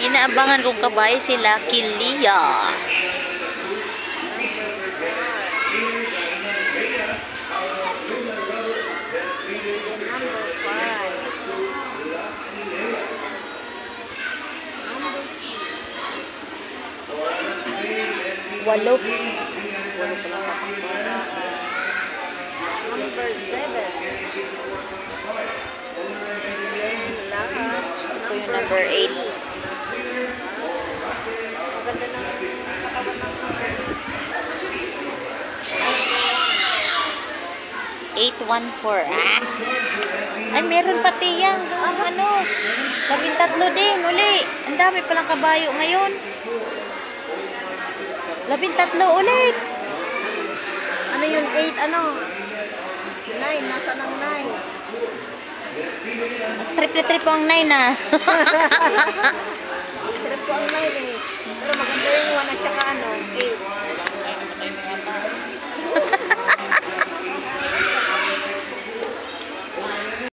inaabangan kong kabayo sila, Kilia. Walo. Number 7. Last. Gusto ko yung number 8. Maganda na katawan ng 814. Ah! Ay, meron pati yan. Ano? 13 din. Uli. Ang dami palang kabayo ngayon. 13 ulit. ano yun? 8 ano? 9. Nasa ng 9? Trip na trip ang 9 ah. Trip ko ang 9 eh.